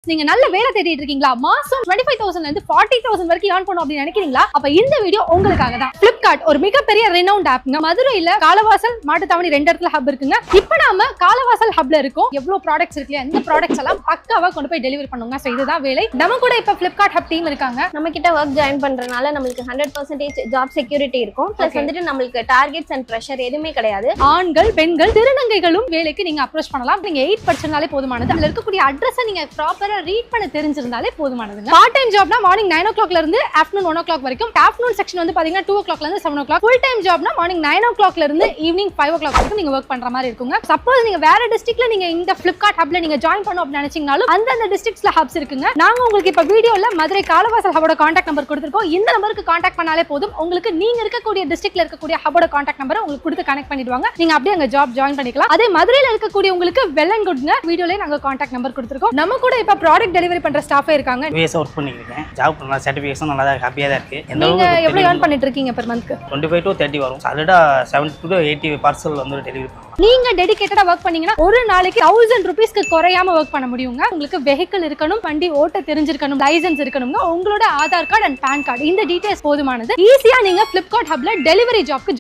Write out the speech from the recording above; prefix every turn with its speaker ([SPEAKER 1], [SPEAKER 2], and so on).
[SPEAKER 1] நீங்க நல்ல வேலை தேடிட்டு இருக்கீங்களா? மாசம் 25,000 ல இருந்து 40,000 வரைக்கும் earn பண்ணனும் அப்படி நினைக்கிறீங்களா? அப்ப இந்த வீடியோ உங்களுக்காக தான். Flipkart ஒரு மிகப்பெரிய renowned ஆப்ங்க. மதுரையில காலவாசல் மாட்டுத்தாவணி ரெண்டு இடத்துல ஹப் இருக்குங்க. இப்போ நாம காலவாசல் ஹப்ல இருக்கோம். எவ்வளவு ப்ராடக்ட்ஸ் இருக்கு, இந்த ப்ராடக்ட்ஸ் எல்லாம் பக்காவா கொண்டு போய் டெலிவரி பண்ணுங்க. சோ இதுதான் வேலை. நம்ம கூட இப்ப Flipkart ஹப் டீம் இருக்காங்க.
[SPEAKER 2] நம்ம கிட்ட வர்க் ஜாயின் பண்றனால நமக்கு 100% ஜாப் செக்யூரிட்டி இருக்கும். பிளஸ் வந்துட்டு நமக்கு டார்கெட்ஸ் அண்ட் பிரஷர் எதுவுமே கிடையாது.
[SPEAKER 1] ஆண்கள், பெண்கள், திருநங்கைகளும் வேலைக்கு நீங்க அப்ரோச் பண்ணலாம். நீங்க 8 படிச்சிருந்தாலே போதுமானது. அதுல இருக்கக்கூடிய அட்ரஸ் நீங்க ப்ராப்பரா ரீட் பண்ண தெரிஞ்சிருந்தாலே போதுமானதுங்க. பார்ட் டைம் ஜாப்னா மார்னிங் 9 o'clock ல இருந்து ஆஃப்டர்நூன் 1 o'clock வரைக்கும். ஆஃப்டர்நூன் செக்ஷன் வந்து பாத்தீங்கன்னா 2 o'clock ல இருந்து 7 o'clock. ஃபுல் டைம் ஜாப்னா மார்னிங் 9 o'clock ல இருந்து ஈவினிங் 5 o'clock வரைக்கும் நீங்க வர்க் பண்ற மாதிரி இருக்குங்க. சப்போஸ் நீங்க வேற டிஸ்ட்ரிக்ட்ல நீங்க இந்த Flipkart ஹப்ல நீங்க ஜாயின் பண்ணனும் அப்படி நினைச்சீங்கனாலும் அந்த டிஸ்ட்ரிக்ட்ஸ்ல ஹப்ஸ் இருக்குங்க. நாங்க உங்களுக்கு இப்ப வீடியோல மதுரை காலவாசல் ஹப்போட கான்டாக்ட் நம்பர் கொடுத்திருக்கோம். இந்த நம்பருக்கு கான்டாக்ட் பண்ணாலே போதும். உங்களுக்கு நீங்க இருக்கக்கூடிய டிஸ்ட்ரிக்ட்ல இருக்கக்கூடிய ஹப்போட கான்டாக்ட் நம்பரை உங்களுக்கு கொடுத்து கனெக்ட் பண்ணிடுவாங்க. நீங்க அப்படியே அங்க ஜாப் ஜாயின் பண்ணிக்கலாம். அதே மதுரையில இருக்கக்கூடிய உங்களுக்கு வெல் அண்ட் குட்ங்க. வீடியோலயே நாங்க கான்டாக்ட் நம்பர் கொடுத்திருக்கோம். நம்ம கூட இப்ப ப்ராடக்ட் டெலிவரி பண்ற ஸ்டாஃபே இருக்காங்க.
[SPEAKER 3] யூஎஸ் ஒர்க் பண்ணிருக்கேன். ஜாப் பண்ணா சர்டிஃபிகேஷன் நல்லா தான் ஹாப்பியா தான் இருக்கு.
[SPEAKER 1] நீங்க எவ்வளவு earn பண்ணிட்டு இருக்கீங்க per month?
[SPEAKER 3] 25 to 30 வரும். சாலிடா 70 to 80 பார்சல் வந்து டெலிவரி பண்ணுவோம்.
[SPEAKER 1] நீங்க டெடிகேட்டடா வர்க் பண்ணீங்கன்னா ஒரு நாளைக்கு 1000 ரூபீஸ்க்கு குறையாம வர்க் பண்ண முடியுங்க. உங்களுக்கு வெஹிக்கிள் இருக்கணும், வண்டி ஓட்ட தெரிஞ்சிருக்கணும், லைசென்ஸ் இருக்கணும்ங்க. உங்களோட Aadhaar card and PAN card இந்த டீடைல்ஸ் போதுமானது. ஈஸியா நீங்க Flipkart ஹப்ல டெலிவரி ஜாப்க்கு